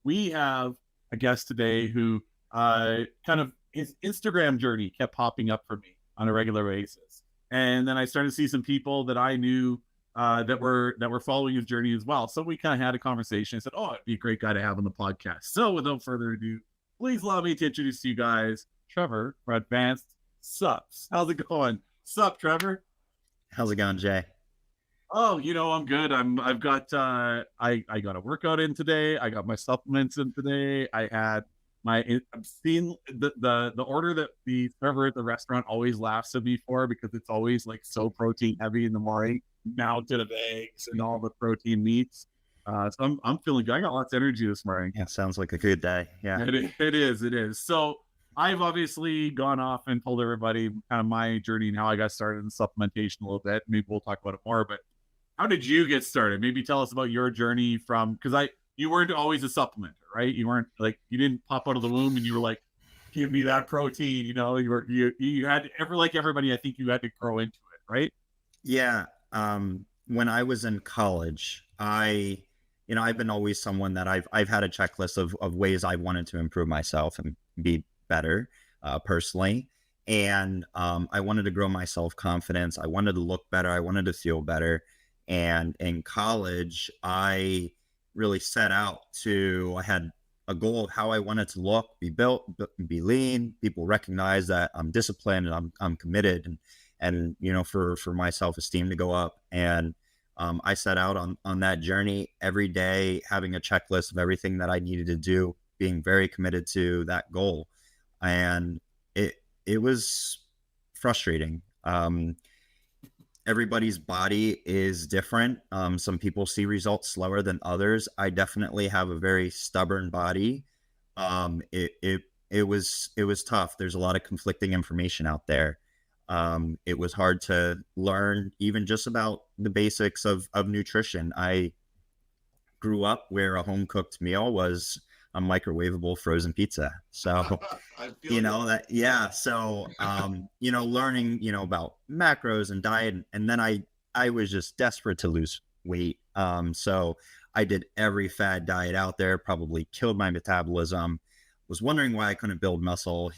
we have a guest today who kind of his Instagram journey kept popping up for me on a regular basis. And then I started to see some people that I knew that were following his journey as well. So we kind of had a conversation. I said, "Oh, it'd be a great guy to have on the podcast." So without further ado, please allow me to introduce to you guys Trevor for Advanced Supps. How's it going? Sup, Trevor? How's it going, Jay? Oh, I'm good. I've got I got a workout in today. I got my supplements in today. I had I'm seeing the order that the server at the restaurant always laughs at me for, because it's always like so protein heavy in the morning, mountain of eggs and all the protein meats. So I'm feeling good. I got lots of energy this morning. Yeah, sounds like a good day. Yeah. It is. So I've obviously gone off and told everybody kind of my journey and how I got started in supplementation a little bit. Maybe we'll talk about it more, but how did you get started? Maybe tell us about your journey from, because you weren't always a supplementer, right? You weren't like, you didn't pop out of the womb and you were like, give me that protein. You had like everybody, I think you had to grow into it, right? Yeah. When I was in college, I've been always someone that I've had a checklist of ways I wanted to improve myself and be better, personally. And I wanted to grow my self-confidence. I wanted to look better. I wanted to feel better. And in college, I really set out I had a goal of how I wanted to look, be built, be lean. People recognize that I'm disciplined and I'm committed, and for my self-esteem to go up. And I set out on that journey every day, having a checklist of everything that I needed to do, being very committed to that goal. And it was frustrating. Everybody's body is different. Some people see results slower than others. I definitely have a very stubborn body. It was tough. There's a lot of conflicting information out there. It was hard to learn even just about the basics of nutrition. I grew up where a home cooked meal was a microwavable frozen pizza. So, So, learning, about macros and diet. And then I was just desperate to lose weight. So I did every fad diet out there, probably killed my metabolism, was wondering why I couldn't build muscle.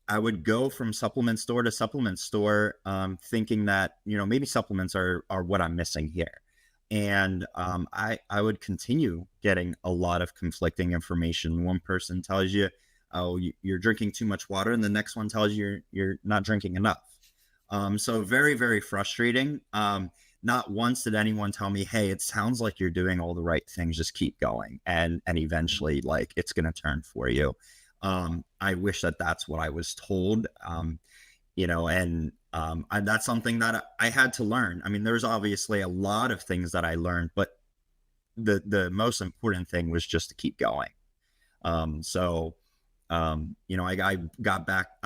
I would go from supplement store to supplement store, thinking that, maybe supplements are what I'm missing here. And I would continue getting a lot of conflicting information. One person tells you, "Oh, you're drinking too much water," and the next one tells you you're not drinking enough. So very, very frustrating. Not once did anyone tell me, "Hey, it sounds like you're doing all the right things. Just keep going, and eventually, like, it's going to turn for you." I wish that that's what I was told. That's something that I had to learn. I mean, there's obviously a lot of things that I learned, but the most important thing was just to keep going. I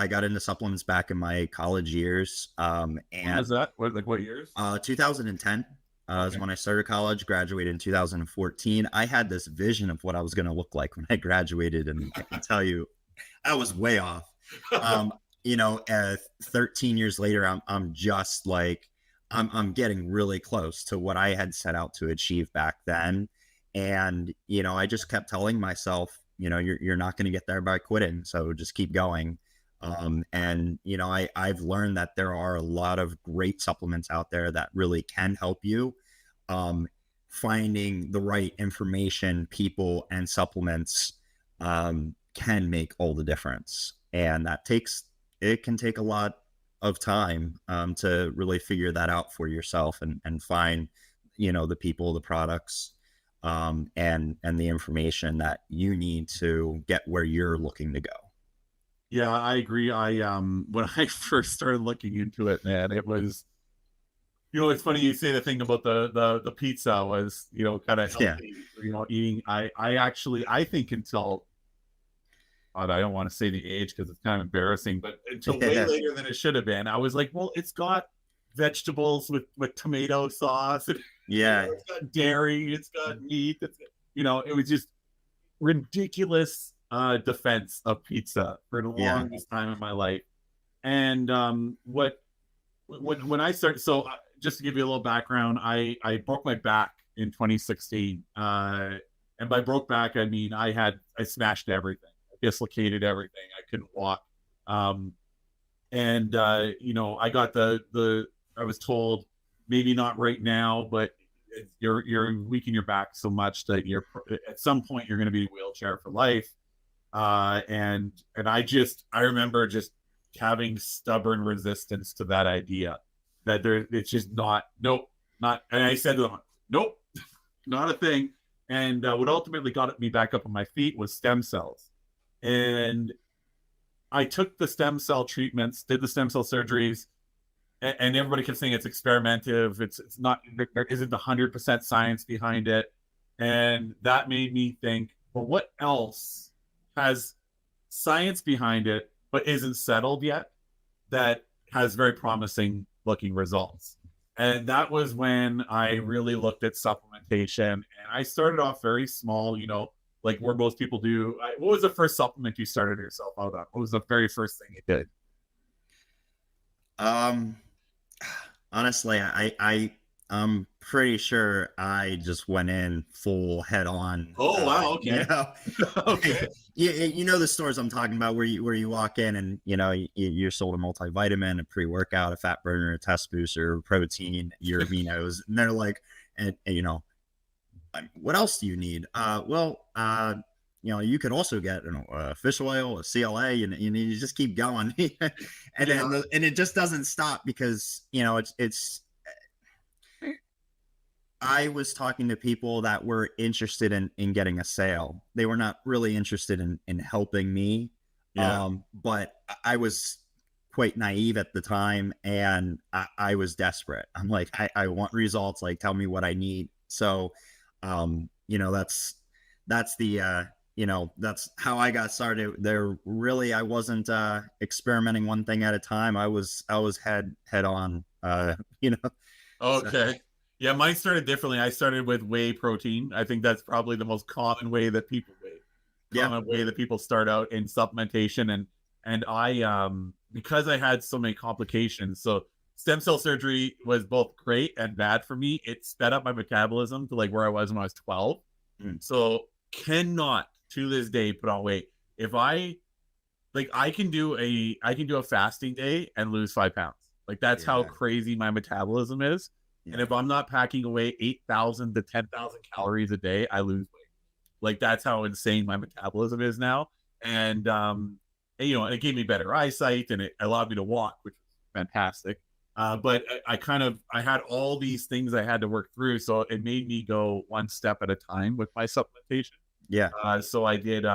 got into supplements back in my college years. And when was that? What years? 2010 is when I started college, graduated in 2014. I had this vision of what I was going to look like when I graduated, and I can tell you, I was way off. 13 years later, I'm just like, I'm getting really close to what I had set out to achieve back then. And, I just kept telling myself, you're not going to get there by quitting. So just keep going. I've learned that there are a lot of great supplements out there that really can help you. Finding the right information, people, and supplements can make all the difference. And it can take a lot of time to really figure that out for yourself and find, the people, the products, and the information that you need to get where you're looking to go. Yeah, I agree. When I first started looking into it, man, it was, it's funny you say the thing about the pizza was, kind of healthy, eating. I think until, I don't want to say the age because it's kind of embarrassing, but until way later than it should have been, I was like, well, it's got vegetables with tomato sauce. And, it's got dairy, it's got meat. It was just ridiculous defense of pizza for the longest time in my life. And when I started, so just to give you a little background, I broke my back in 2016. And by broke back, I mean I smashed everything, I dislocated everything, I couldn't walk. And you know, I got I was told maybe not right now, but you're weak in your back so much that you're at some point you're going to be in a wheelchair for life. And I remember just having stubborn resistance to that idea that it's just not, nope, not. And I said to them, nope, not a thing. And what ultimately got me back up on my feet was stem cells. And I took the stem cell treatments, did the stem cell surgeries, and everybody kept saying it's experimentative. It's not, there isn't 100% science behind it. And that made me think, well, what else has science behind it, but isn't settled yet, that has very promising looking results? And that was when I really looked at supplementation. And I started off very small, you know, like where most people do. What was the first supplement you started yourself out on? What was the very first thing you did? Honestly, I'm pretty sure I just went in full head on. Oh, wow. Okay. You know, Okay. you know the stores I'm talking about where you walk in and you know you're sold a multivitamin, a pre-workout, a fat burner, a test booster, protein, your aminos, and they're like, and you know, what else do you need? You know, you could also get fish oil, a CLA, and you just keep going, and then and it just doesn't stop because you know it's. I was talking to people that were interested in getting a sale. They were not really interested in helping me. Yeah. But I was quite naive at the time and I was desperate. I'm like, I want results. Like, tell me what I need. So, you know, that's the, you know, that's how I got started there. Really, I wasn't, experimenting one thing at a time. I was head on, you know. Okay. So, yeah, mine started differently. I started with whey protein. I think that's probably the most common way that people way that people start out in supplementation. And I because I had so many complications. So stem cell surgery was both great and bad for me. It sped up my metabolism to like where I was when I was 12. So cannot to this day put on weight. If I can do a fasting day and lose 5 pounds. Like that's how crazy my metabolism is. And if I'm not packing away 8,000 to 10,000 calories a day, I lose weight. Like that's how insane my metabolism is now. And you know, it gave me better eyesight and it allowed me to walk, which was fantastic. But I had all these things I had to work through, so it made me go one step at a time with my supplementation. Yeah. So I did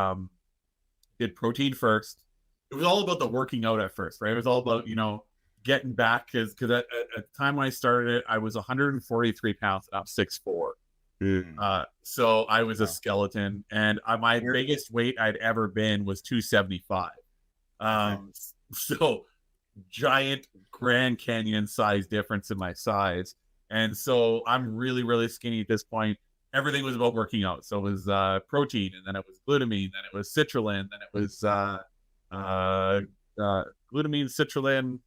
protein first. It was all about the working out at first, right? It was all about, you know, getting back because at the time when I started it, I was 143 pounds and I'm 6'4". So I was a skeleton, and my biggest weight I'd ever been was 275. So giant Grand Canyon size difference in my size. And so I'm really, really skinny at this point. Everything was about working out. So it was protein, and then it was glutamine, then it was citrulline, then it was glutamine, citrulline,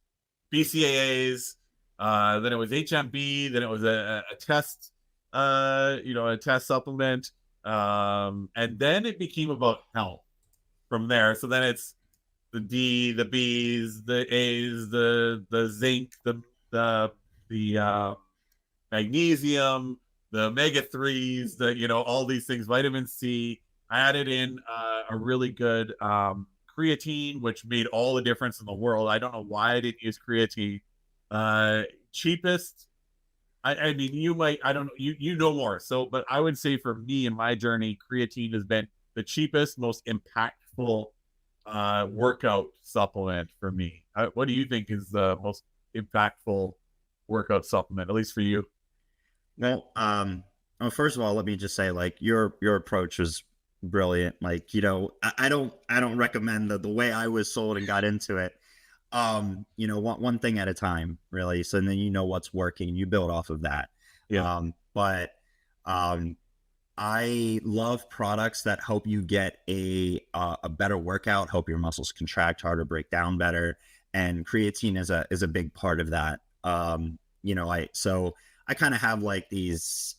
BCAAs, then it was HMB, then it was a test, you know, a test supplement, and then it became about health from there. So then it's the D, the B's, the A's, the zinc, the magnesium, the omega-3s, the, you know, all these things, vitamin C. I added in a really good creatine, which made all the difference in the world. I don't know why I didn't use creatine. Cheapest. I mean, you might, I don't know, you know more. So, but I would say for me in my journey, creatine has been the cheapest, most impactful workout supplement for me. What do you think is the most impactful workout supplement, at least for you? Well, first of all, let me just say, like, your approach was brilliant. Like, you know, I don't recommend the way I was sold and got into it. You know, one thing at a time, really. So then you know what's working, you build off of that. Yeah. But I love products that help you get a better workout, help your muscles contract harder, break down better, and creatine is a big part of that. You know, I kind of have like these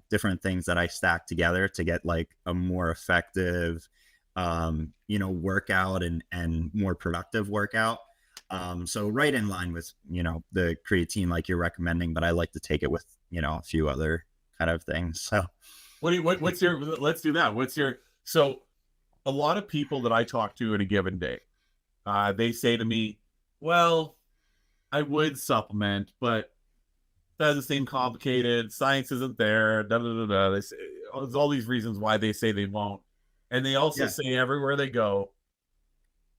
different things that I stack together to get like a more effective, workout and more productive workout. So right in line with, the creatine like you're recommending, but I like to take it with, a few other kind of things. So what's your, let's do that. So a lot of people that I talk to in a given day, they say to me, well, I would supplement, but that doesn't seem complicated. Science isn't there. Da, da, da, da. They say, there's all these reasons why they say they won't. And they also yeah, say everywhere they go,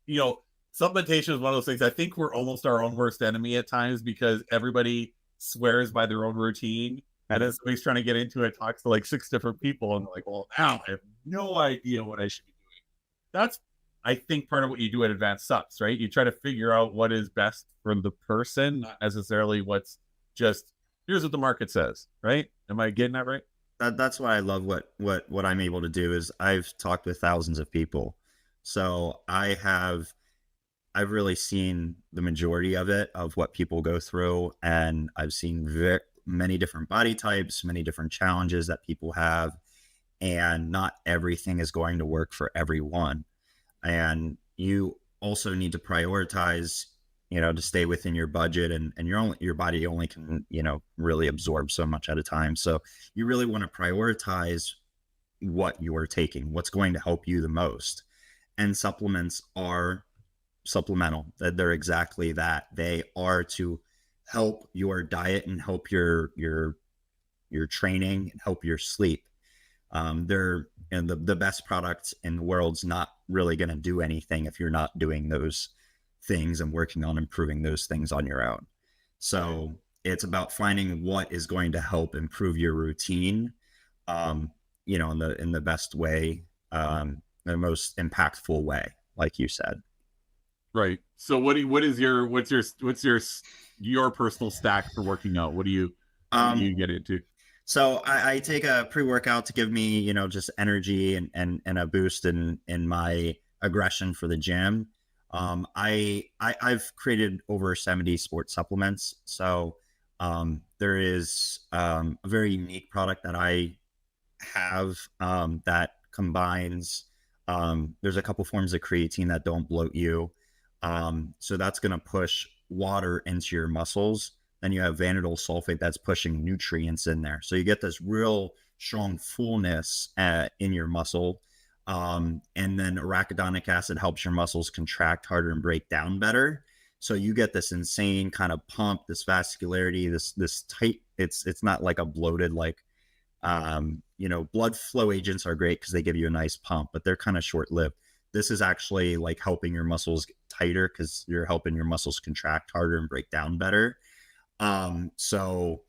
you know, supplementation is one of those things. I think we're almost our own worst enemy at times because everybody swears by their own routine. And as somebody's trying to get into it, talks to like 6 different people, and they're like, well, now I have no idea what I should be doing. That's, I think, part of what you do at Advanced Supps, right? You try to figure out what is best for the person, not necessarily what's just, here's what the market says, right? Am I getting that right? that's why I love what I'm able to do is I've talked with thousands of people. So I've really seen the majority of it, of what people go through. And I've seen many different body types, many different challenges that people have. And not everything is going to work for everyone. And you also need to prioritize, to stay within your budget, and your body only can, really absorb so much at a time. So you really want to prioritize what you're taking, what's going to help you the most. And supplements are supplemental. They're exactly that. They are to help your diet and help your training and help your sleep. They're, and the best products in the world's not really going to do anything if you're not doing those things and working on improving those things on your own. So it's about finding what is going to help improve your routine, in the best way, the most impactful way, like you said. Right. So what's your personal stack for working out? What do you Um, get into? So I take a pre-workout to give me, just energy and a boost in my aggression for the gym. I've created over 70 sports supplements. So there is a very unique product that I have that combines. There's a couple forms of creatine that don't bloat you. So that's going to push water into your muscles. Then you have vanadyl sulfate that's pushing nutrients in there. So you get this real strong fullness in your muscle. And then arachidonic acid helps your muscles contract harder and break down better. So you get this insane kind of pump, this vascularity, this tight. It's not like a bloated like blood flow agents are great because they give you a nice pump, but they're kind of short lived. This is actually like helping your muscles get tighter because you're helping your muscles contract harder and break down better. So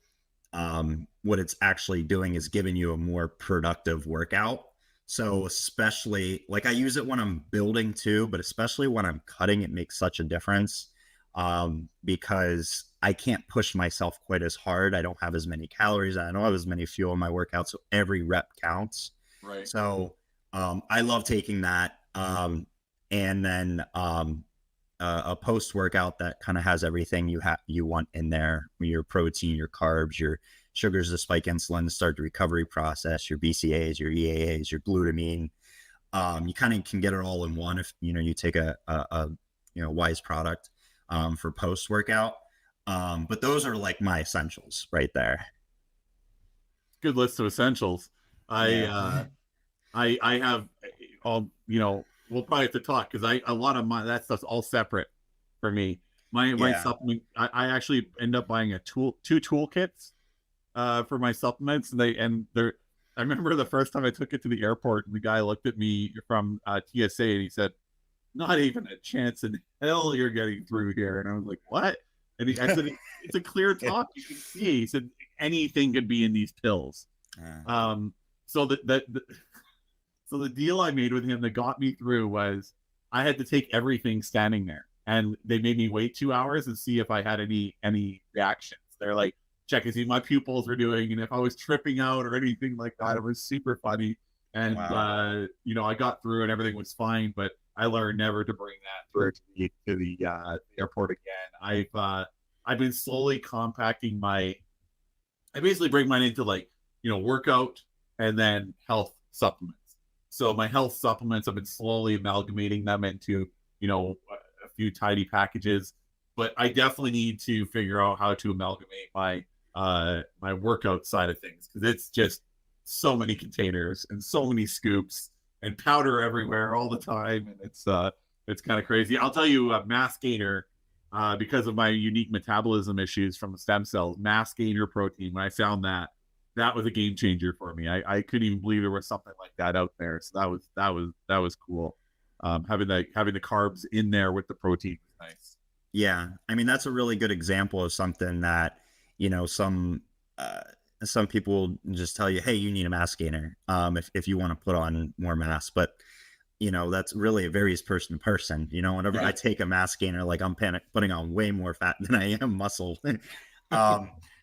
what it's actually doing is giving you a more productive workout. So especially like I use it when I'm building too, but especially when I'm cutting, it makes such a difference. Because I can't push myself quite as hard. I don't have as many calories. I don't have as many fuel in my workout. So every rep counts. Right. So I love taking that. And then a post workout that kind of has everything you want in there: your protein, your carbs, your sugars to spike insulin to start the recovery process, your BCAAs, your EAAs, your glutamine. You kind of can get it all in one if you take a wise product for post workout. But those are like my essentials right there. Good list of essentials. Yeah. I have all, we'll probably have to talk because a lot of my, that stuff's all separate for me. My Yeah. supplement, I actually end up buying two toolkits for my supplements, and they're I remember the first time I took it to the airport, and the guy looked at me from TSA and he said, not even a chance in hell you're getting through here. And I was like, what? And I said, it's a clear talk. You can see. He said, anything could be in these pills. Um, so so the deal I made with him that got me through was I had to take everything standing there, and they made me wait 2 hours and see if I had any reactions. They're like, check and see my pupils were doing, and if I was tripping out or anything like that. It was super funny. And Wow. I got through and everything was fine, but I learned never to bring that through to the airport again. I've been slowly compacting my I basically break mine into like, workout and then health supplements. So my health supplements, I've been slowly amalgamating them into, a few tidy packages, but I definitely need to figure out how to amalgamate my workout side of things, because it's just so many containers and so many scoops and powder everywhere all the time, and it's kind of crazy. I'll tell you, mass gainer, because of my unique metabolism issues from the stem cells, mass gainer protein. When I found that was a game changer for me. I couldn't even believe there was something like that out there. So that was cool. Having the carbs in there with the protein was nice. Yeah, I mean that's a really good example of something that some people just tell you, hey, you need a mass gainer if you want to put on more mass, but that's really, it varies person to person. Whenever I take a mass gainer, like I'm putting on way more fat than I am muscle.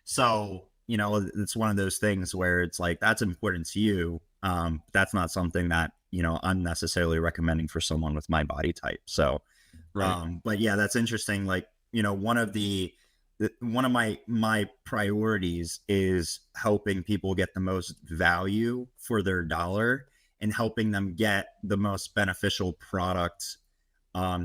So it's one of those things where it's like, that's important to you. That's not something that I'm necessarily recommending for someone with my body type. So Right. but yeah, that's interesting. Like, one of my priorities is helping people get the most value for their dollar and helping them get the most beneficial product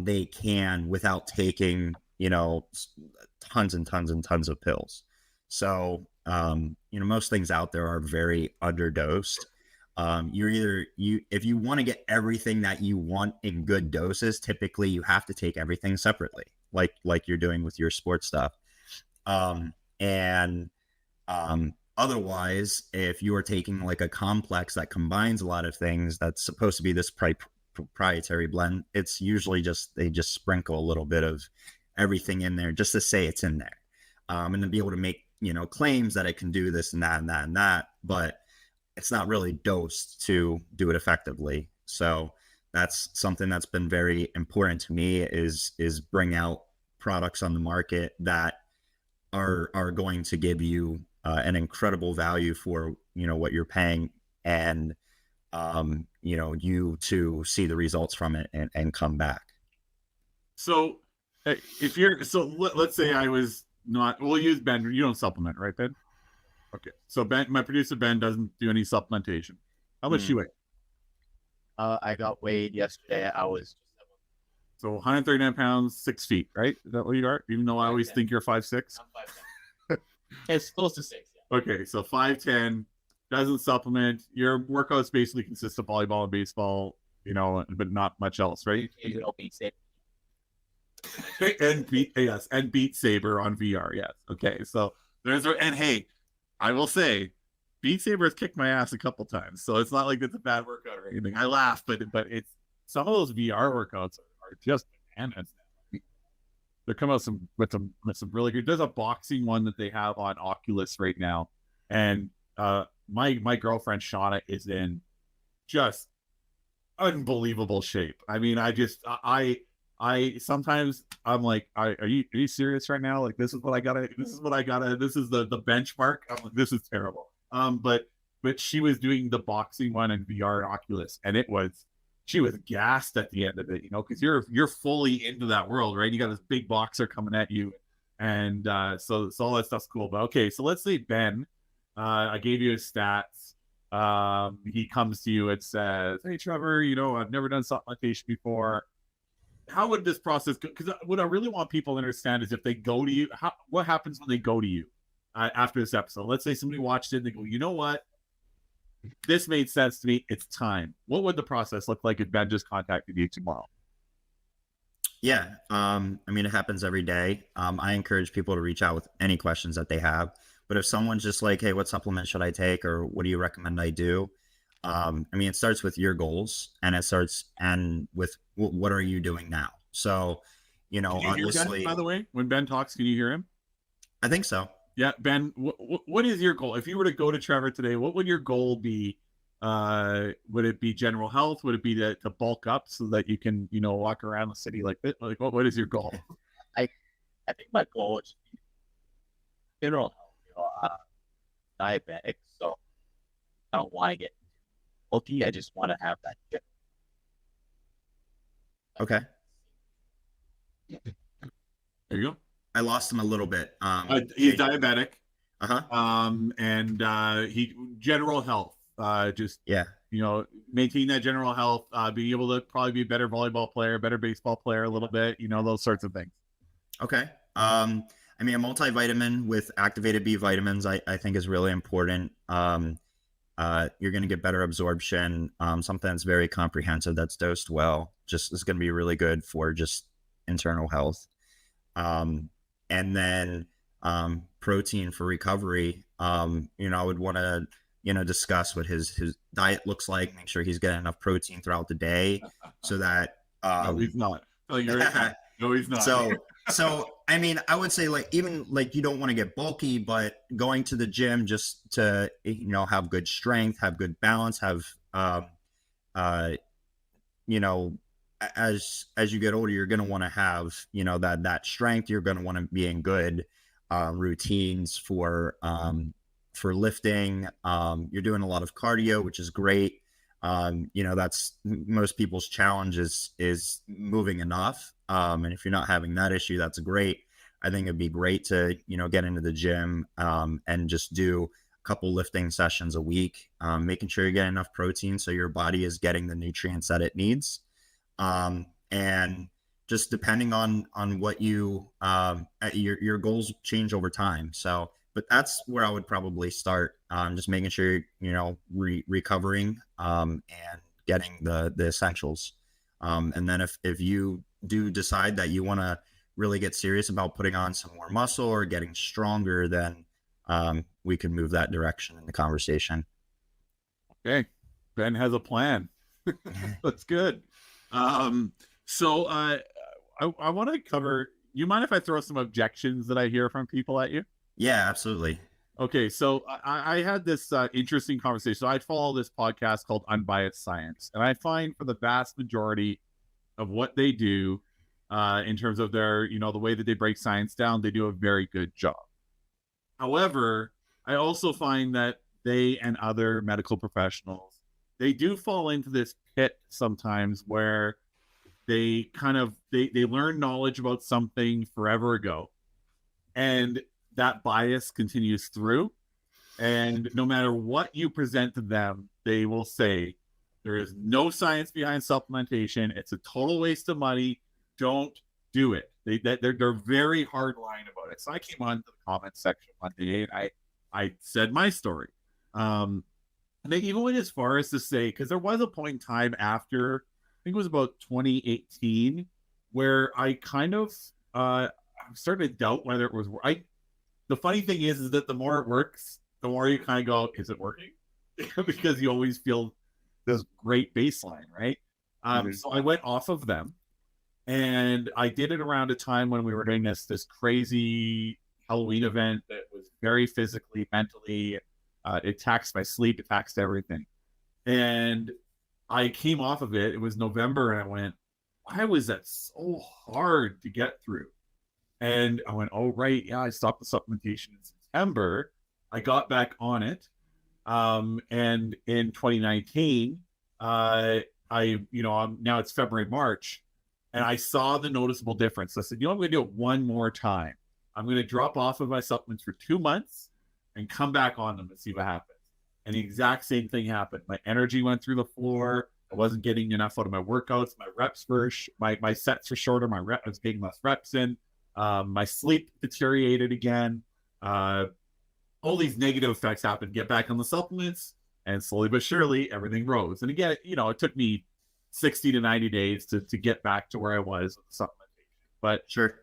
they can without taking, tons and tons and tons of pills. So, most things out there are very underdosed. If you want to get everything that you want in good doses, typically you have to take everything separately, like you're doing with your sports stuff. And Otherwise, if you are taking like a complex that combines a lot of things that's supposed to be this proprietary blend, it's usually they just sprinkle a little bit of everything in there just to say it's in there, and to be able to make claims that it can do this and that and that and that, but it's not really dosed to do it effectively. So that's something that's been very important to me is bring out products on the market that are going to give you an incredible value for what you're paying, and you to see the results from it and come back. So if you're let's say I was not, we'll use Ben. You don't supplement, right, Ben? Okay. So Ben, my producer Ben, doesn't do any supplementation. How much you weigh? I got weighed yesterday. I was So 139 pounds, 6 feet, right? Is that what you are? Even though I always think you're 5'6". I'm 5'10". It's close to 6. Yeah. Okay, so 5'10", doesn't supplement. Your workouts basically consist of volleyball and baseball, but not much else, right? Occasional Beat Saber. and Beat Saber on VR, yes. Okay, so and hey, I will say, Beat Saber has kicked my ass a couple times, so it's not like it's a bad workout or anything. I laugh, but it's some of those VR workouts are just bananas. They're coming out with some really good. There's a boxing one that they have on Oculus right now, and my girlfriend Shauna is in just unbelievable shape. I mean, I sometimes I'm like, are you serious right now? Like, this is what I gotta. This is the benchmark. I'm like, this is terrible. But she was doing the boxing one in VR and Oculus, and she was gassed at the end of it, because you're fully into that world, right? You got this big boxer coming at you, and so all that stuff's cool. But okay, so let's say Ben, I gave you his stats. He comes to you and says, "Hey, Trevor, I've never done supplementation before. How would this process go?" Because what I really want people to understand is if they go to you, what happens when they go to you after this episode? Let's say somebody watched it and they go, "You know what? This made sense to me. It's time." What would the process look like if Ben just contacted you tomorrow? Yeah. I mean, it happens every day. I encourage people to reach out with any questions that they have. But if someone's just like, hey, what supplement should I take? Or what do you recommend I do? I mean, it starts with your goals, and with what are you doing now? So, obviously, Ben, by the way, when Ben talks, can you hear him? I think so. Yeah, Ben, what is your goal? If you were to go to Trevor today, what would your goal be? Would it be general health? Would it be to bulk up so that you can, walk around the city like this? Like, what is your goal? I think my goal is general health. Diabetic, so I don't want to get bulky. I just want to have that. Okay. There you go. I lost him a little bit. He's diabetic. And he general health, just Yeah. maintain that general health, being able to probably be a better volleyball player, better baseball player, a little bit, those sorts of things. Okay. I mean, a multivitamin with activated B vitamins, I think is really important. You're going to get better absorption. Something that's very comprehensive, that's dosed well, just is going to be really good for just internal health. And then protein for recovery. I would want to, discuss what his diet looks like, make sure he's getting enough protein throughout the day so that. No, he's not. No, he's not. So I mean, I would say even you don't want to get bulky, but going to the gym just to have good strength, have good balance, have as you get older, you're going to want to have that strength. You're going to want to be in good routines for lifting. You're doing a lot of cardio, which is great. That's most people's challenge is moving enough. And if you're not having that issue, that's great. I think it'd be great to, get into the gym, and just do a couple lifting sessions a week, making sure you get enough protein so your body is getting the nutrients that it needs. And just depending on what your goals change over time. So, but that's where I would probably start. Just making sure, recovering, and getting the essentials. And then if you do decide that you want to really get serious about putting on some more muscle or getting stronger, then we can move that direction in the conversation. Okay. Ben has a plan. That's good. So I want to cover, you mind if I throw some objections that I hear from people at you? Yeah, absolutely. Okay, so I had this interesting conversation. So I follow this podcast called Unbiased Science, and I find for the vast majority of what they do, in terms of their, the way that they break science down, they do a very good job. However, I also find that they and other medical professionals, they do fall into this pit sometimes where they they learn knowledge about something forever ago, and that bias continues through. And no matter what you present to them, they will say there is no science behind supplementation. It's a total waste of money. Don't do it. They're very hard line about it. So I came on to the comments section one day and I said my story. And they even went as far as to say, because there was a point in time after, I think it was about 2018, where I kind of started to doubt whether it was. The funny thing is that the more it works, the more you kind of go, is it working? Because you always feel this great baseline, right? So I went off of them, and I did it around a time when we were doing this crazy Halloween event that was very physically, mentally, it taxed my sleep, it taxed everything. And I came off of it. It was November, and I went, why was that so hard to get through? And I went, oh, right. Yeah, I stopped the supplementation in September. I got back on it. And in 2019, now it's February, March, and I saw the noticeable difference. So I said, I'm going to do it one more time. I'm going to drop off of my supplements for 2 months and come back on them and see what happens. And the exact same thing happened. My energy went through the floor. I wasn't getting enough out of my workouts. My reps were, my sets were shorter. I was getting less reps in. My sleep deteriorated again. All these negative effects happened. Get back on the supplements, and slowly but surely, everything rose. And again, it took me 60 to 90 days to get back to where I was with the supplementation. But sure.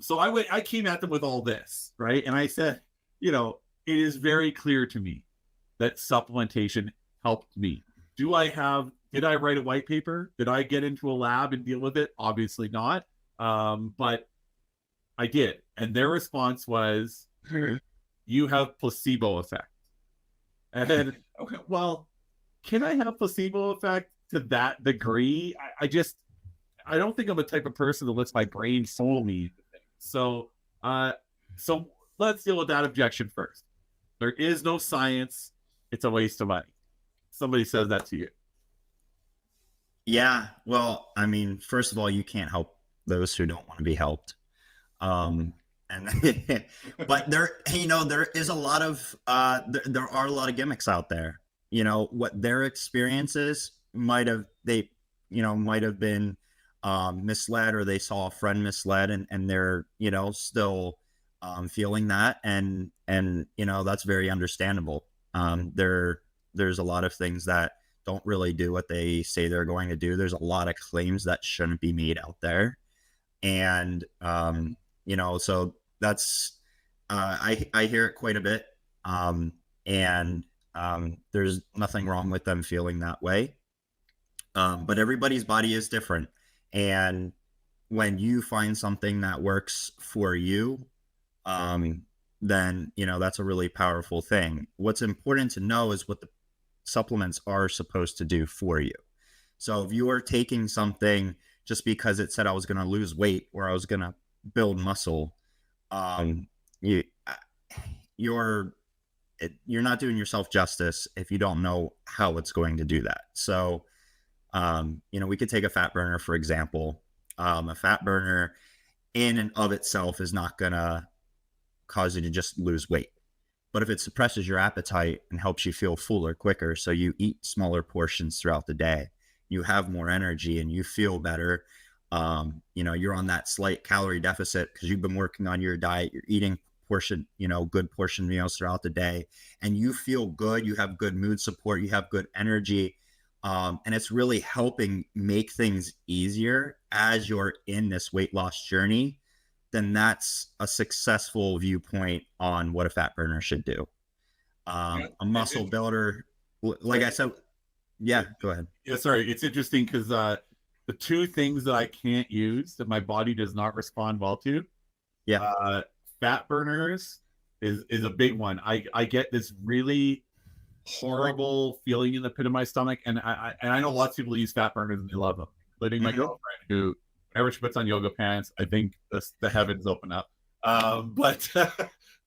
So I came at them with all this, right? And I said, it is very clear to me that supplementation helped me. Did I write a white paper? Did I get into a lab and deal with it? Obviously not. But I did. And their response was, you have placebo effect. And then, okay, well, can I have placebo effect to that degree? I don't think I'm the type of person that lets my brain fool me. So let's deal with that objection first. There is no science. It's a waste of money. Somebody says that to you. Yeah. Well, I mean, first of all, you can't help those who don't want to be helped. And And but there, there is a lot of there are a lot of gimmicks out there. What their experiences might have been misled, or they saw a friend misled, and they're still feeling that, and that's very understandable. There's a lot of things that don't really do what they say they're going to do. There's a lot of claims that shouldn't be made out there, and so that's I hear it quite a bit, and there's nothing wrong with them feeling that way, but everybody's body is different, and when you find something that works for you, then that's a really powerful thing. What's important to know is what the supplements are supposed to do for you. So if you are taking something just because it said I was going to lose weight or I was going to build muscle, you're not doing yourself justice if you don't know how it's going to do that. So we could take a fat burner, for example. A fat burner in and of itself is not going to cause you to just lose weight. But if it suppresses your appetite and helps you feel fuller quicker, so you eat smaller portions throughout the day, you have more energy and you feel better. You're on that slight calorie deficit because you've been working on your diet, you're eating good portion meals throughout the day, and you feel good, you have good mood support, you have good energy. And it's really helping make things easier as you're in this weight loss journey. Then that's a successful viewpoint on what a fat burner should do. A muscle builder, like I said, yeah, go ahead. Yeah, sorry. It's interesting because the two things that I can't use, that my body does not respond well to, fat burners is a big one. I get this really horrible feeling in the pit of my stomach, and I know lots of people use fat burners and they love them, including my girlfriend, who whenever she puts on yoga pants, I think the heavens open up. But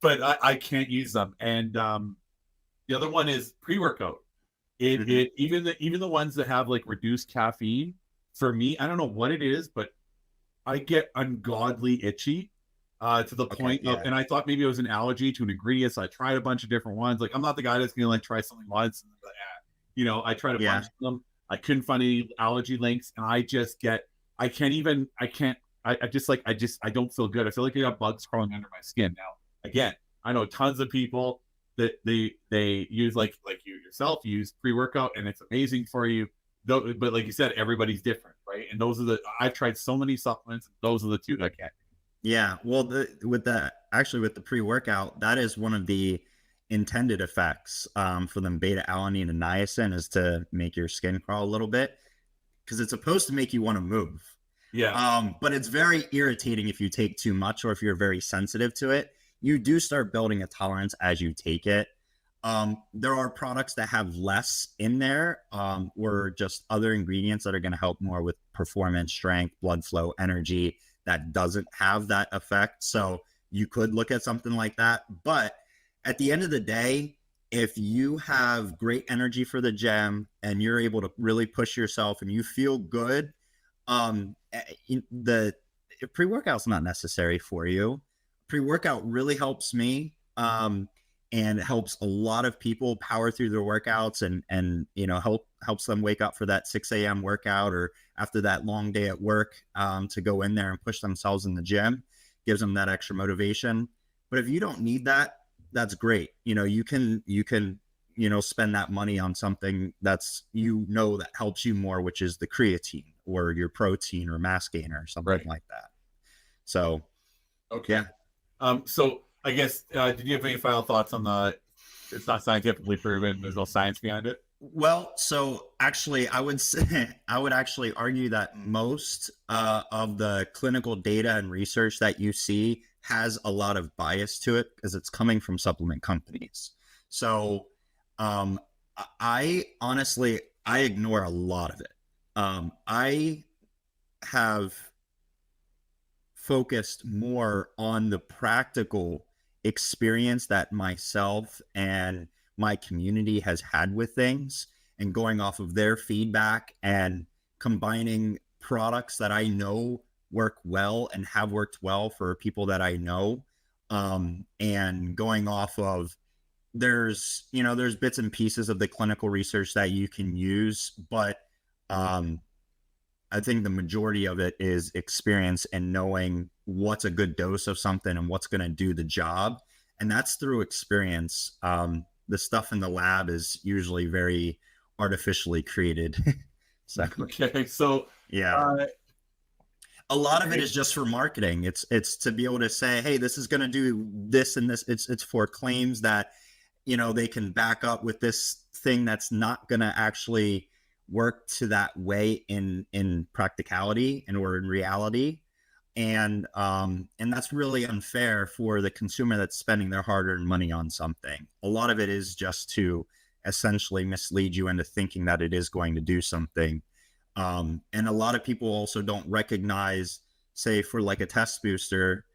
I can't use them. And the other one is pre-workout. Even the ones that have like reduced caffeine, for me, I don't know what it is, but I get ungodly itchy to the point of, and I thought maybe it was an allergy to an ingredient. So I tried a bunch of different ones. Like, I'm not the guy that's gonna like try something once and I tried a bunch of them. I couldn't find any allergy links, and I just get, I don't feel good. I feel like I got bugs crawling under my skin. Now, again, I know tons of people that they use like you yourself use pre-workout, and it's amazing for you. But like you said, everybody's different, right? And I've tried so many supplements, and those are the two that I can't. Yeah, well, with the pre-workout, that is one of the intended effects for them beta-alanine and niacin, is to make your skin crawl a little bit, because it's supposed to make you want to move. Yeah. But it's very irritating if you take too much, or if you're very sensitive to it. You do start building a tolerance as you take it. There are products that have less in there, or just other ingredients that are going to help more with performance, strength, blood flow, energy, that doesn't have that effect. So you could look at something like that. But at the end of the day, if you have great energy for the gym and you're able to really push yourself and you feel good, the pre-workout's not necessary for you. Pre-workout really helps me, and it helps a lot of people power through their workouts, and helps them wake up for that 6 a.m. workout, or after that long day at work, to go in there and push themselves in the gym. Gives them that extra motivation. But if you don't need that, that's great. You can spend that money on something that's that helps you more, which is the creatine or your protein or mass gainer or something like that. So, okay. So I guess, did you have any final thoughts on it's not scientifically proven, there's no science behind it? Well, so actually, I would actually argue that most of the clinical data and research that you see has a lot of bias to it, because it's coming from supplement companies. So I honestly ignore a lot of it. I have focused more on the practical experience that myself and my community has had with things, and going off of their feedback and combining products that I know work well and have worked well for people that I know, And going off of, there's bits and pieces of the clinical research that you can use, but I think the majority of it is experience and knowing what's a good dose of something and what's going to do the job. And that's through experience. The stuff in the lab is usually very artificially created. So, Okay, so yeah. A lot of it is just for marketing. It's to be able to say, hey, this is going to do this and this. It's for claims that, they can back up with this thing that's not going to actually work to that way in practicality or in reality. And that's really unfair for the consumer that's spending their hard-earned money on something. A lot of it is just to essentially mislead you into thinking that it is going to do something. And a lot of people also don't recognize, say, for like a test booster,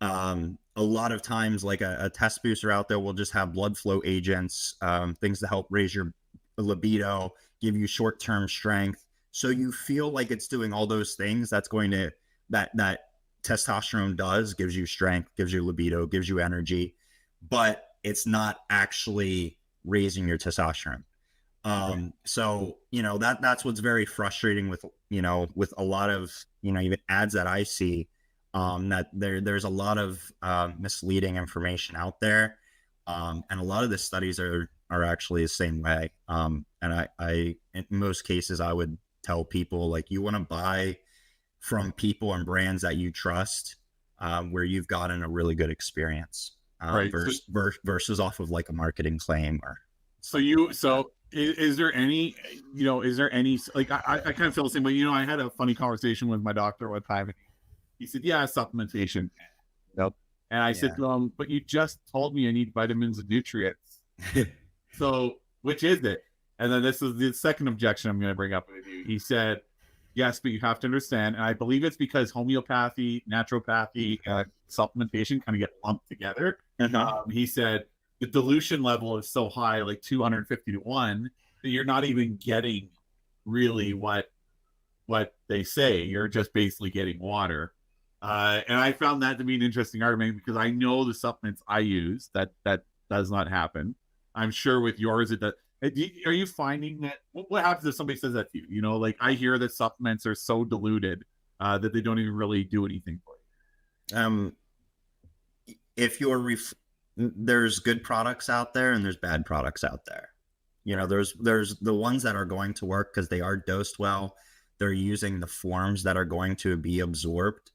a lot of times like a test booster out there will just have blood flow agents, things to help raise your libido, give you short-term strength. So you feel like it's doing all those things that's going to, that testosterone does, gives you strength, gives you libido, gives you energy, but it's not actually raising your testosterone. So, that's what's very frustrating with, with a lot of, even ads that I see, that there's a lot of misleading information out there. And a lot of the studies are actually the same way. And I, in most cases, I would tell people, like, you want to buy from people and brands that you trust, where you've gotten a really good experience, right. versus off of like a marketing claim or. Is there any, like, I kind of feel the same way. I had a funny conversation with my doctor one time, and he said, yeah, supplementation. Yep. And I said to him, but you just told me I need vitamins and nutrients. So which is it? And then this is the second objection I'm going to bring up with you. He said, yes, but you have to understand, and I believe it's because homeopathy, naturopathy, supplementation kind of get lumped together. He said, the dilution level is so high, like 250 to 1, that you're not even getting really what they say. You're just basically getting water. And I found that to be an interesting argument, because I know the supplements I use that does not happen. I'm sure with yours it does. Are you finding that? What happens if somebody says that to you? Like, I hear that supplements are so diluted that they don't even really do anything for you. If you're there's good products out there and there's bad products out there. There's the ones that are going to work because they are dosed well. They're using the forms that are going to be absorbed.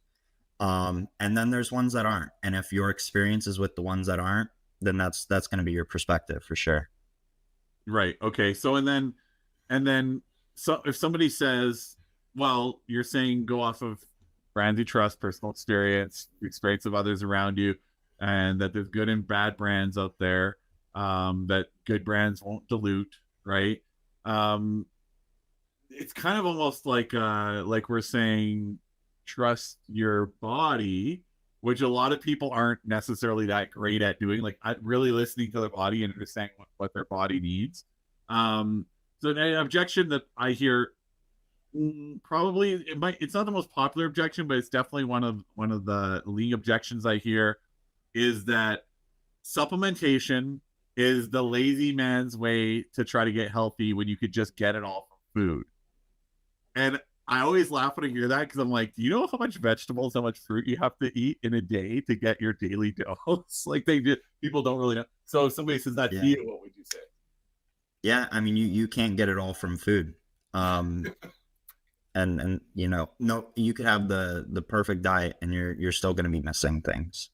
And then there's ones that aren't. And if your experience is with the ones that aren't, then that's going to be your perspective for sure. Right. Okay. So, and then so if somebody says, well, you're saying go off of brands you trust, personal experience of others around you, and that there's good and bad brands out there, that good brands won't dilute, right? It's kind of almost like we're saying, trust your body, which a lot of people aren't necessarily that great at doing, like really listening to their body and understanding what their body needs. So an objection that I hear, probably it's not the most popular objection, but it's definitely one of the leading objections I hear, is that supplementation is the lazy man's way to try to get healthy when you could just get it all from food. And I always laugh when I hear that, because I'm like, do you know how much vegetables, how much fruit you have to eat in a day to get your daily dose? Like, people don't really know. So if somebody says that to you, what would you say? Yeah, I mean, you can't get it all from food. And no, you could have the perfect diet and you're still going to be missing things.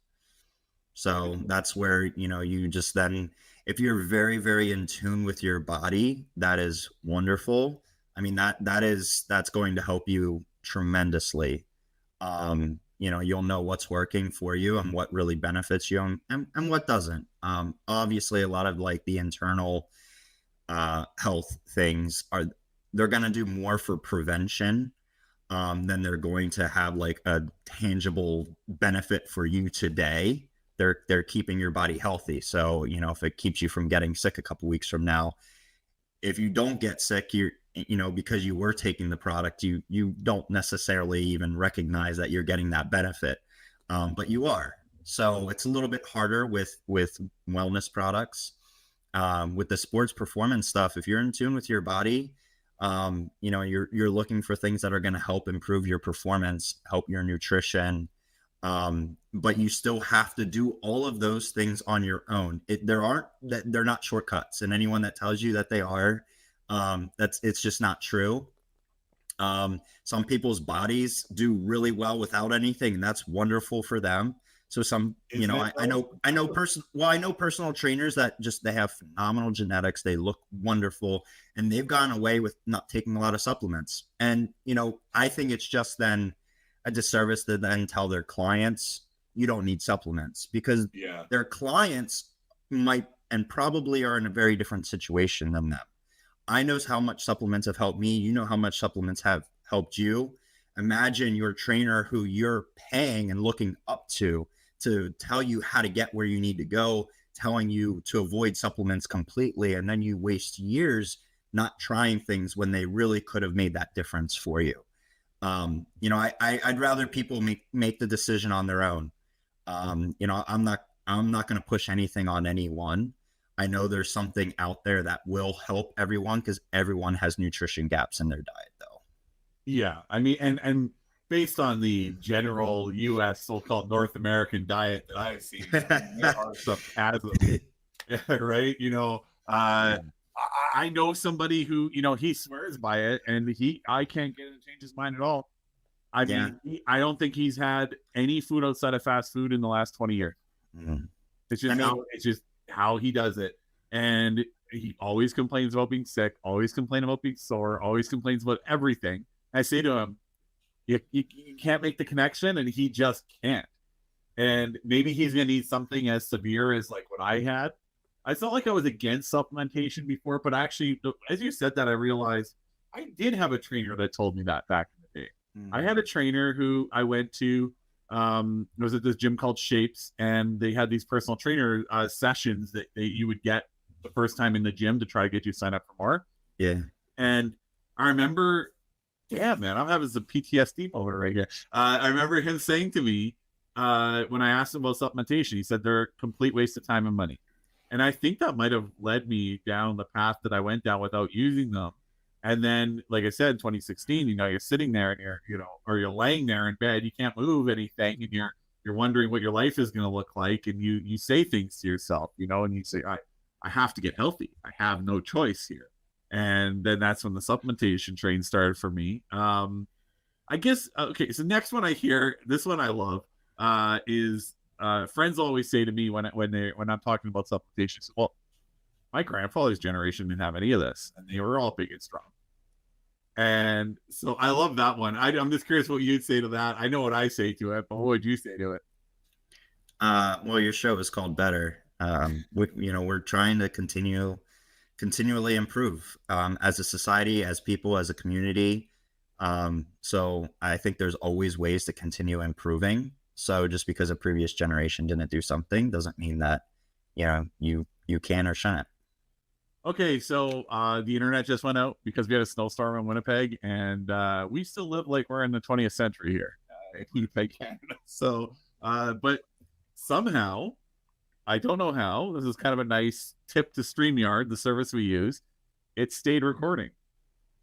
So that's where, you just then, if you're very, very in tune with your body, that is wonderful. I mean, that's going to help you tremendously. You'll know what's working for you and what really benefits you and what doesn't. Obviously a lot of like the internal health things they're going to do more for prevention than they're going to have like a tangible benefit for you today. They're keeping your body healthy. So, if it keeps you from getting sick a couple weeks from now, if you don't get sick, because you were taking the product, you don't necessarily even recognize that you're getting that benefit, but you are. So it's a little bit harder with wellness products. With the sports performance stuff, if you're in tune with your body, you know, you're looking for things that are going to help improve your performance, help your nutrition. But you still have to do all of those things on your own. They're not shortcuts, and anyone that tells you that they are, it's just not true. Some people's bodies do really well without anything, and that's wonderful for them. So you know, I know personal trainers that they have phenomenal genetics. They look wonderful, and they've gone away with not taking a lot of supplements. And, you know, I think it's just then a disservice to then tell their clients, you don't need supplements, because their clients might and probably are in a very different situation than them. I know how much supplements have helped me. You know how much supplements have helped you. Imagine your trainer who you're paying and looking up to tell you how to get where you need to go, telling you to avoid supplements completely. And then you waste years not trying things when they really could have made that difference for you. You know, I'd rather people make the decision on their own. You know, I'm not going to push anything on anyone. I know there's something out there that will help everyone, because everyone has nutrition gaps in their diet, though. Yeah, I mean, and based on the general U.S. so-called North American diet that I've seen, there are some chasms, right? You know, I know somebody who, you know, he swears by it, and I can't get him to change his mind at all. I mean, I don't think he's had any food outside of fast food in the last 20 years. Mm-hmm. It's just how he does it. And he always complains about being sick, always complains about being sore, always complains about everything. I say to him, you can't make the connection, and he just can't. And maybe he's going to need something as severe as like what I had. I felt like I was against supplementation before, but actually, as you said that, I realized I did have a trainer that told me that back in the day. Mm-hmm. I had a trainer who I went to, it was at this gym called Shapes, and they had these personal trainer sessions that you would get the first time in the gym to try to get you to sign up for more. Yeah. And I remember, man, I'm having some PTSD moment right here. I remember him saying to me, when I asked him about supplementation, he said they're a complete waste of time and money. And I think that might have led me down the path that I went down without using them. And then, like I said, in 2016, you know, you're sitting there and you're laying there in bed, you can't move anything, and you're wondering what your life is going to look like. And you say things to yourself, you know, and you say, I have to get healthy. I have no choice here. And then that's when the supplementation train started for me. I guess, okay, so next one I hear, this one I love, is friends always say to me when I'm talking about supplementation, well, my grandfather's generation didn't have any of this, and they were all big and strong. And so I love that one. I'm just curious what you'd say to that. I know what I say to it, but what would you say to it? Well, your show is called Better. We're trying to continually improve as a society, as people, as a community. So I think there's always ways to continue improving. So just because a previous generation didn't do something doesn't mean that, you know, you can or shouldn't. Okay, so the internet just went out because we had a snowstorm in Winnipeg, and we still live like we're in the 20th century here in Winnipeg, Canada. So, but somehow, I don't know how, this is kind of a nice tip to StreamYard, the service we use, it stayed recording.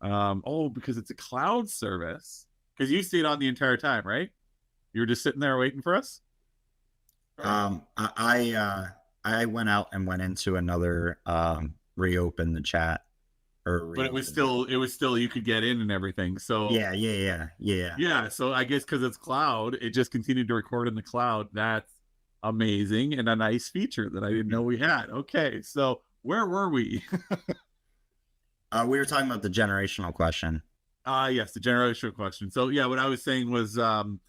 Because it's a cloud service. Because you stayed on the entire time, right? You were just sitting there waiting for us? I went out and went into another reopen the chat, but it was still you could get in and everything. So yeah. So I guess because it's cloud, it just continued to record in the cloud. That's amazing and a nice feature that I didn't know we had. Okay, so where were we? We were talking about the generational question. Yes, the generational question. So yeah, what I was saying was 100%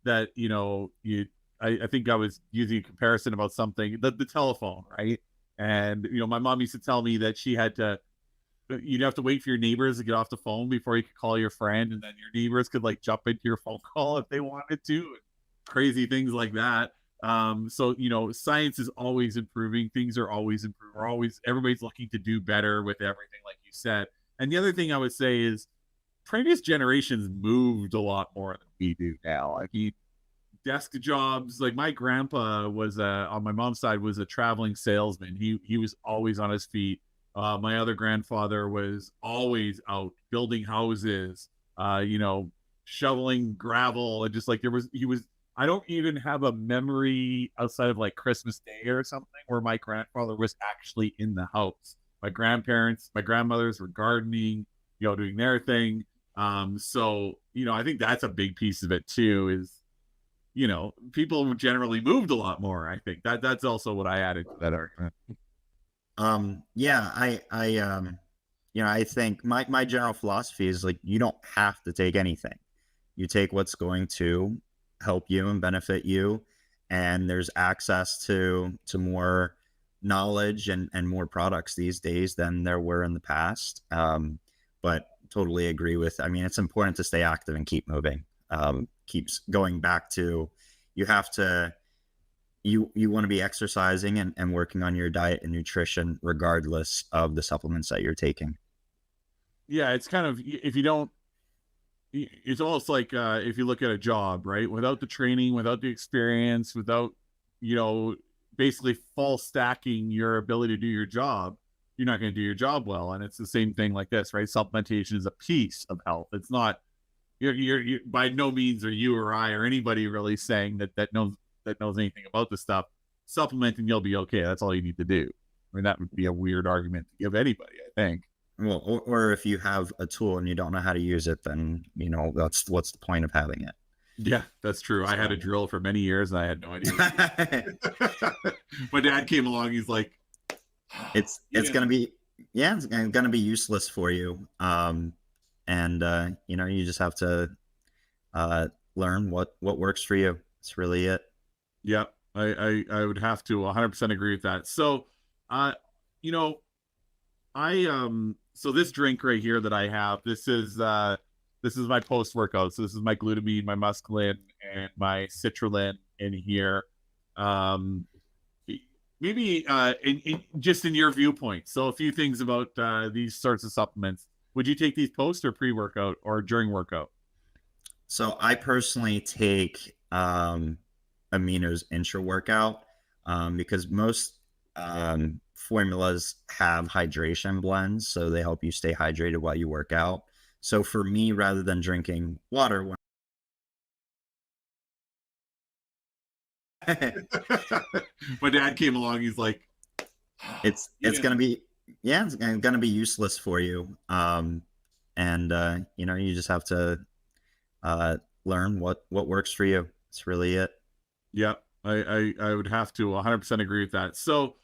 that you know, I think I was using a comparison about something, the telephone, right? And, you know, my mom used to tell me that you'd have to wait for your neighbors to get off the phone before you could call your friend. And then your neighbors could like jump into your phone call if they wanted to, and crazy things like that. So, you know, science is always improving. Things are always improving. Everybody's looking to do better with everything, like you said. And the other thing I would say is previous generations moved a lot more than we do now. I mean, desk jobs. Like my grandpa was on my mom's side was a traveling salesman. He was always on his feet. My other grandfather was always out building houses, shoveling gravel, and just like he was. I don't even have a memory outside of like Christmas Day or something where my grandfather was actually in the house. My grandparents, my grandmothers were gardening, doing their thing. So I think that's a big piece of it too. Is people generally moved a lot more. I think that's also what I added to that argument. Yeah, I think my general philosophy is like, you don't have to take anything. You take what's going to help you and benefit you. And there's access to more knowledge and more products these days than there were in the past. But totally agree with, it's important to stay active and keep moving. Keeps going back to, you have to, you want to be exercising and working on your diet and nutrition regardless of the supplements that you're taking. Yeah, it's kind of, if you don't, it's almost like if you look at a job, right? Without the training, without the experience, without, basically false stacking your ability to do your job, you're not going to do your job well. And it's the same thing like this, right? Supplementation is a piece of health. It's not, you're by no means are you or I or anybody really saying that knows anything about this stuff. Supplementing, you'll be okay. That's all you need to do. That would be a weird argument to give anybody, I think. Well, or if you have a tool and you don't know how to use it, then that's what's the point of having it. Yeah, that's true. I had a drill for many years and I had no idea. My dad came along. He's like, it's gonna be useless for you. You just have to learn what works for you. That's really it. Yeah, I would have to 100% agree with that. So, so this drink right here that I have, this is my post workout. So this is my glutamine, my musclin, and my citrulline in here. Maybe just in your viewpoint. So a few things about these sorts of supplements. Would you take these post or pre-workout or during workout? So I personally take aminos intra-workout because most formulas have hydration blends, so they help you stay hydrated while you work out. So for me, rather than drinking water, my dad came along. He's like, it's gonna be useless for you. You just have to learn what works for you. That's really it. Yeah, I would have to 100% agree with that. So,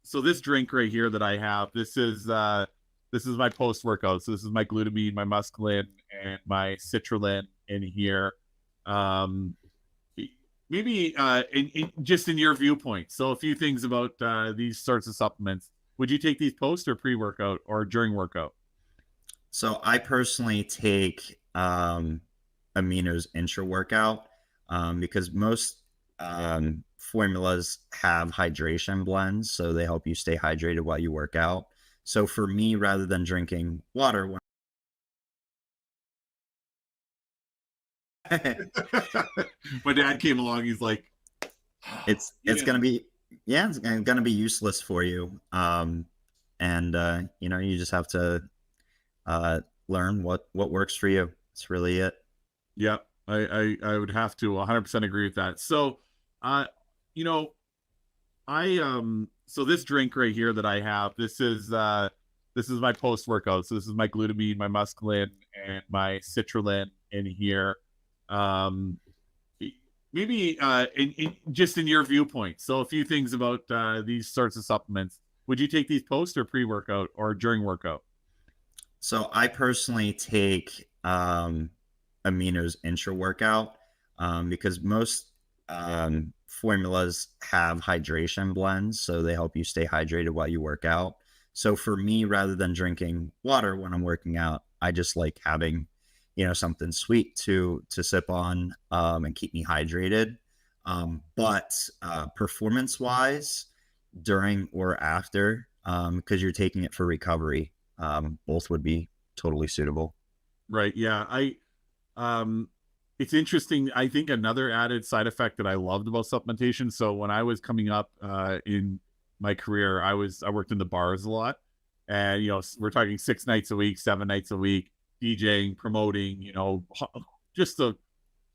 so this drink right here that I have, this is my post workout. So this is my glutamine, my musclin, and my citrulline in here. Maybe just in your viewpoint. So a few things about these sorts of supplements. Would you take these post or pre-workout or during workout? So I personally take aminos intra-workout because most formulas have hydration blends, so they help you stay hydrated while you work out. So for me, rather than drinking water, my dad came along. He's like, it's gonna be useless for you. You just have to learn what works for you. That's really it. Yeah, I would have to 100% agree with that. So, so this drink right here that I have, this is my post workout. So this is my glutamine, my musclin, and my citrulline in here. Maybe just in your viewpoint. So a few things about these sorts of supplements. Would you take these post or pre-workout or during workout? So I personally take aminos intra-workout because most formulas have hydration blends, so they help you stay hydrated while you work out. So for me, rather than drinking water when I'm working out, I just like having something sweet to sip on and keep me hydrated. But performance wise, during or after, because you're taking it for recovery, both would be totally suitable. Right. Yeah. it's interesting. I think another added side effect that I loved about supplementation. So when I was coming up in my career, I worked in the bars a lot, and we're talking 6 nights a week, 7 nights a week, DJing, promoting. Just the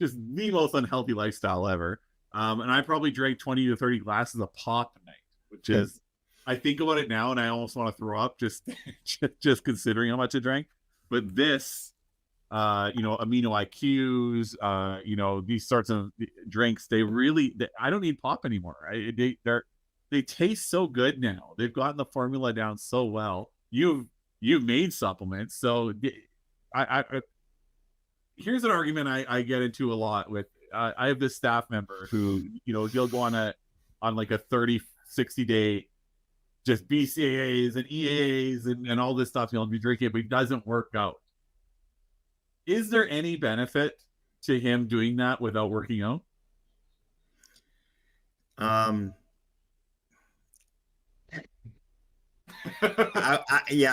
most unhealthy lifestyle ever. And I probably drank 20 to 30 glasses of pop a night, which is, I think about it now and I almost want to throw up just just considering how much I drank. But this, amino IQs, these sorts of drinks, I don't need pop anymore. They taste so good now. They've gotten the formula down so well. You've made supplements, so I here's an argument I get into a lot with. I have this staff member who, he'll go on like a 30, 60 day just BCAAs and EAAs and all this stuff. He'll be drinking, but he doesn't work out. Is there any benefit to him doing that without working out? I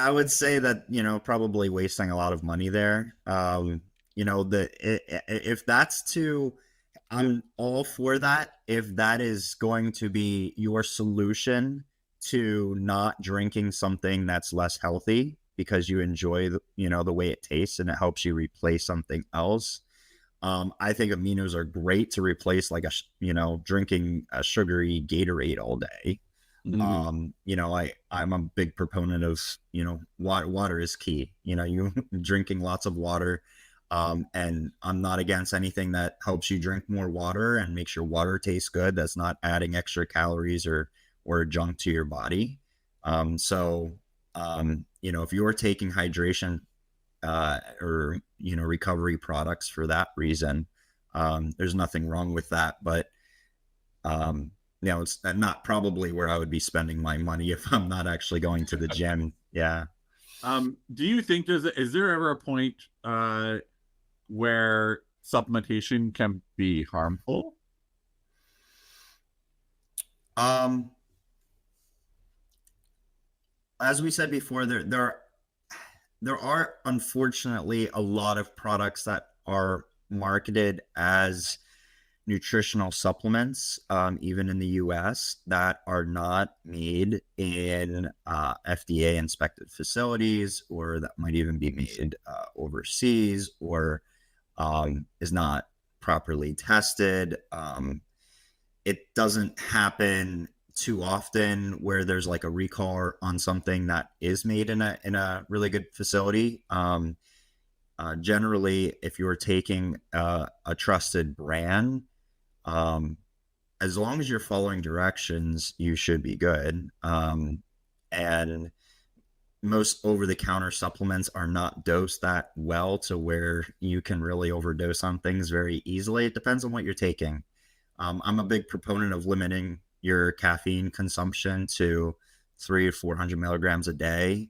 would say that, probably wasting a lot of money there. If that's I'm all for that. If that is going to be your solution to not drinking something that's less healthy because you enjoy the way it tastes and it helps you replace something else. I think aminos are great to replace drinking a sugary Gatorade all day. Mm-hmm. I'm a big proponent of, water is key. You drinking lots of water. And I'm not against anything that helps you drink more water and makes your water taste good. That's not adding extra calories or junk to your body. If you're taking hydration or recovery products for that reason, there's nothing wrong with that. But it's not probably where I would be spending my money if I'm not actually going to the gym. Yeah. Do you think is there ever a point where supplementation can be harmful? As we said before, there are unfortunately a lot of products that are marketed as nutritional supplements, even in the US, that are not made in FDA inspected facilities, or that might even be made overseas, or is not properly tested. It doesn't happen too often where there's like a recall on something that is made in a really good facility. Generally, if you're taking a trusted brand, as long as you're following directions, you should be good. And most over-the-counter supplements are not dosed that well to where you can really overdose on things very easily. It depends on what you're taking. I'm a big proponent of limiting your caffeine consumption to 300 to 400 milligrams a day.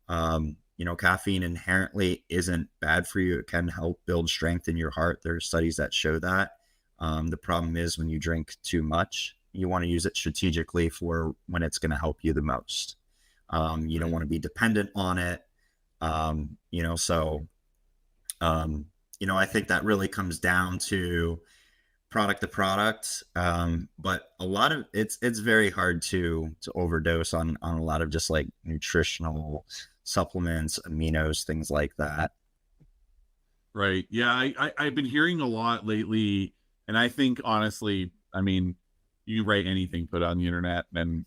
Caffeine inherently isn't bad for you. It can help build strength in your heart. There are studies that show that. The problem is when you drink too much, you want to use it strategically for when it's going to help you the most. You don't want to be dependent on it. I think that really comes down to product to product. But a lot of it's very hard to overdose on a lot of just like nutritional supplements, aminos, things like that. Right. Yeah. I've been hearing a lot lately, and I think honestly, I mean, you write anything, put it on the internet, and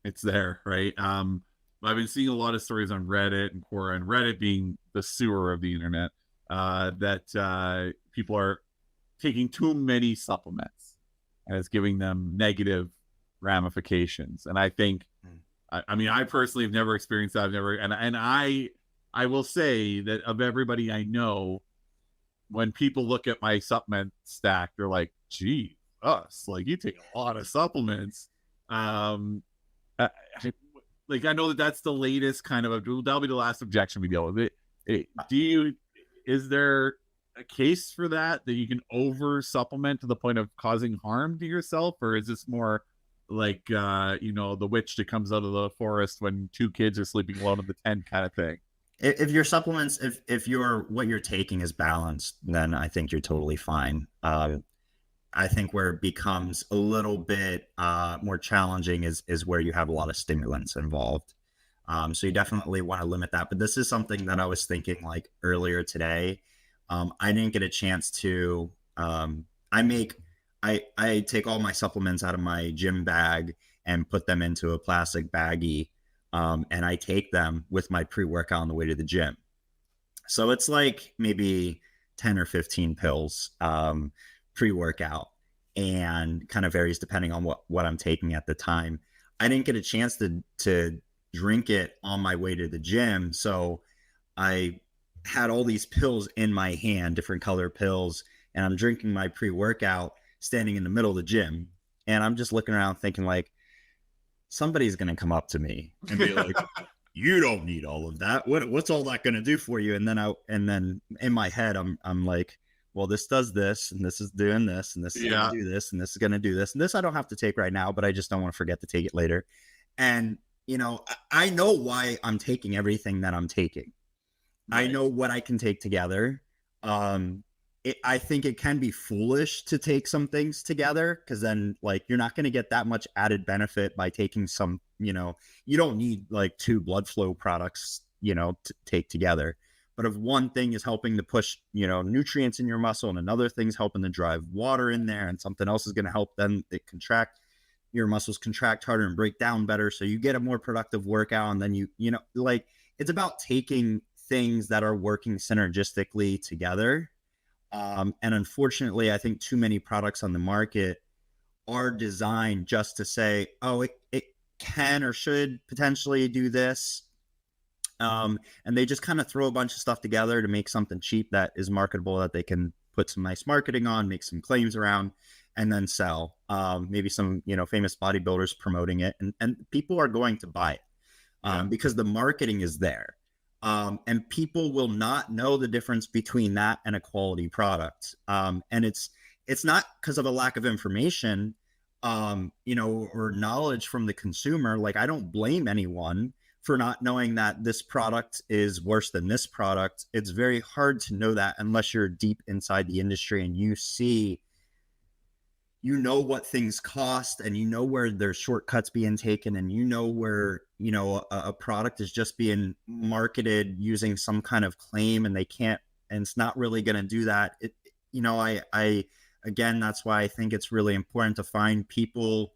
it's there, right? I've been seeing a lot of stories on Reddit and Quora, and Reddit being the sewer of the internet, that people are taking too many supplements and it's giving them negative ramifications. And I think, I personally have never experienced that. I will say that of everybody I know, when people look at my supplement stack, they're like, gee, like you take a lot of supplements. I know that's the latest kind of that'll be the last objection we deal with it. Is there a case for that you can over supplement to the point of causing harm to yourself, or is this more like the witch that comes out of the forest when two kids are sleeping alone in the tent kind of thing? If your supplements, if what you're taking is balanced, then I think you're totally fine. I think where it becomes a little bit more challenging is where you have a lot of stimulants involved. So you definitely want to limit that. But this is something that I was thinking like earlier today. I didn't get a chance to. I take all my supplements out of my gym bag and put them into a plastic baggie, and I take them with my pre-workout on the way to the gym. So it's like maybe 10 or 15 pills pre-workout, and kind of varies depending on what I'm taking at the time. I didn't get a chance to drink it on my way to the gym, so I had all these pills in my hand, different color pills, and I'm drinking my pre-workout standing in the middle of the gym, and I'm just looking around thinking like, somebody's going to come up to me and be like, you don't need all of that. What's all that going to do for you? And then in my head, I'm like, well, this does this, and this is doing this, and this is going to do this, and this is going to do this. And this I don't have to take right now, but I just don't want to forget to take it later. And, I know why I'm taking everything that I'm taking. Right. I know what I can take together. I think it can be foolish to take some things together, because then like you're not going to get that much added benefit by taking some, you don't need like 2 blood flow products, to take together. But if one thing is helping to push, nutrients in your muscle, and another thing's helping to drive water in there, and something else is going to help them your muscles contract harder and break down better, so you get a more productive workout. And then like it's about taking things that are working synergistically together. And unfortunately, I think too many products on the market are designed just to say, oh, it can or should potentially do this. And they just kind of throw a bunch of stuff together to make something cheap that is marketable, that they can put some nice marketing on, make some claims around, and then sell. Maybe some, famous bodybuilders promoting it, and people are going to buy it because the marketing is there. And people will not know the difference between that and a quality product. And it's not because of a lack of information, or knowledge from the consumer. Like, I don't blame anyone for not knowing that this product is worse than this product. It's very hard to know that unless you're deep inside the industry and what things cost, and where there's shortcuts being taken, and where a product is just being marketed using some kind of claim, and it's not really going to do that. I again, that's why I think it's really important to find people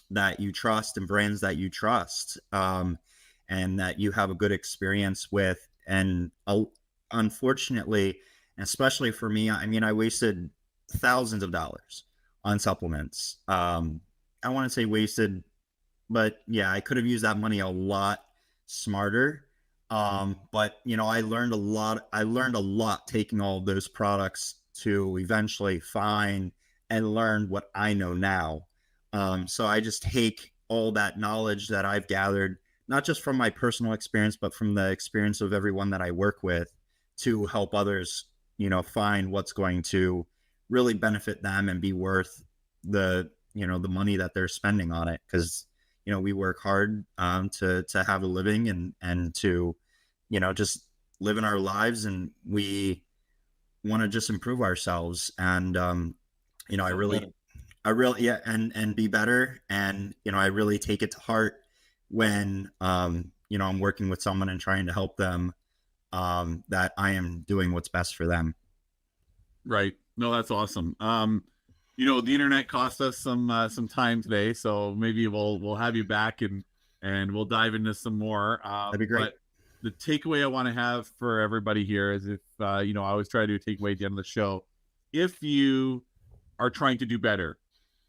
that you trust and brands that you trust, and that you have a good experience with. And unfortunately, especially for me, I wasted thousands of dollars on supplements. I want to say wasted, but yeah, I could have used that money a lot smarter. But I learned a lot taking all of those products to eventually find and learn what I know now. So I just take all that knowledge that I've gathered, not just from my personal experience, but from the experience of everyone that I work with, to help others, find what's going to really benefit them and be worth the money that they're spending on it. Because we work hard to have a living, and to just live in our lives, and we want to just improve ourselves. And I really and be better. And I really take it to heart when I'm working with someone and trying to help them, that I am doing what's best for them. Right. No, that's awesome. The internet cost us some time today, so maybe we'll have you back, and we'll dive into some more. That'd be great. But the takeaway I want to have for everybody here is, if I always try to do a takeaway at the end of the show. If you are trying to do better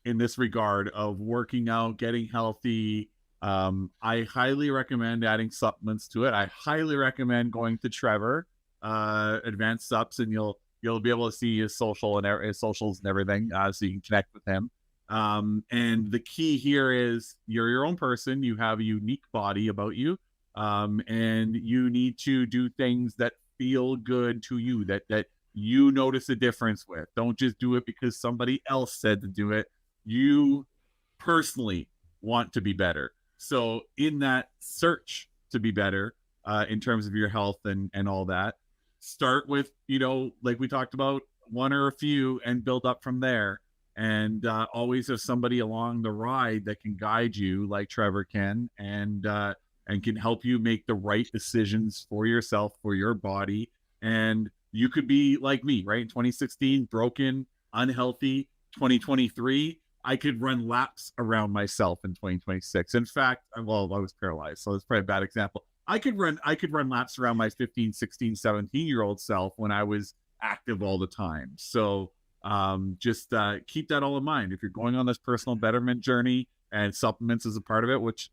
in this regard of working out, getting healthy, I highly recommend adding supplements to it. I highly recommend going to Trevor, Advanced Supps, and you'll be able to see his socials and everything, so you can connect with him. And the key here is, you're your own person. You have a unique body about you, and you need to do things that feel good to you, that you notice a difference with. Don't just do it because somebody else said to do it. You personally want to be better. So in that search to be better, in terms of your health and all that. Start with, like we talked about, one or a few, and build up from there. And always have somebody along the ride that can guide you, like Trevor can, and can help you make the right decisions for yourself, for your body. And you could be like me, right? In 2016, broken, unhealthy. 2023, I could run laps around myself in 2026. In fact, well, I was paralyzed, so that's probably a bad example. I could run laps around my 15, 16, 17-year-old self when I was active all the time. So just keep that all in mind. If you're going on this personal betterment journey and supplements is a part of it, which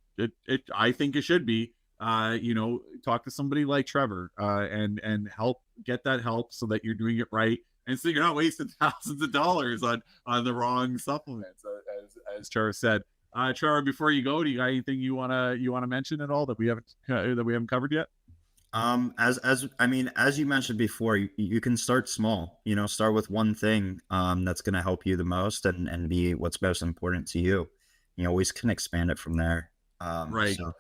I think it should be, talk to somebody like Trevor and help get that help so that you're doing it right. And so you're not wasting thousands of dollars on the wrong supplements, as Trevor said. Trevor, before you go, do you got anything you wanna mention at all that we haven't covered yet? As you mentioned before, you can start small. Start with one thing that's going to help you the most and be what's most important to you. You always can expand it from there. Right. So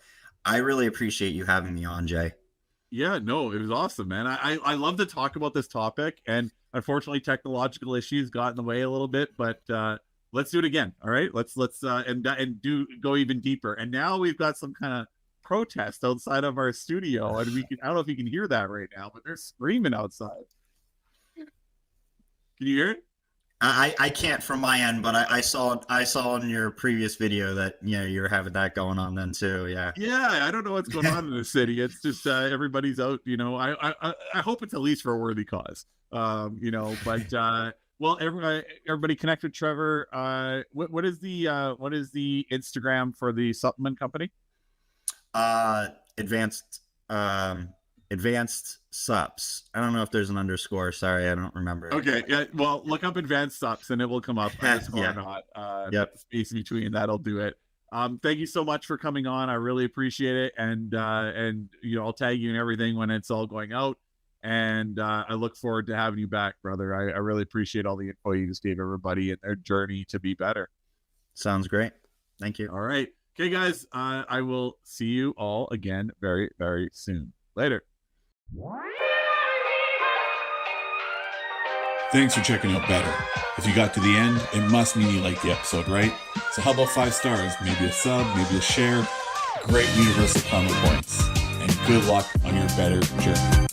I really appreciate you having me on, Jay. Yeah, no, it was awesome, man. I love to talk about this topic, and unfortunately technological issues got in the way a little bit, but let's do it again. All right, let's and do go even deeper. And now we've got some kind of protest outside of our studio, and I don't know if you can hear that right now, but they're screaming outside. Can you hear it? I can't from my end, but I saw in your previous video that you're having that going on then too. Yeah, I don't know what's going on in the city. It's just everybody's out. I hope it's at least for a worthy cause. But well, everybody connect with Trevor. What is the Instagram for the supplement company? Advanced Supps. I don't know if there's an underscore. Sorry, I don't remember. Okay, yeah. Well, look up Advanced Supps and it will come up. Yeah. Or not. Yep. Space between that'll do it. Thank you so much for coming on. I really appreciate it. And I'll tag you and everything when it's all going out. And I look forward to having you back, brother. I really appreciate all the info you just gave everybody and their journey to be better. Sounds great. Thank you. All right. Okay, guys. I will see you all again very, very soon. Later. Thanks for checking out Better. If you got to the end, it must mean you liked the episode, right? So how about 5 stars, maybe a sub, maybe a share, great universal comment points, and good luck on your better journey.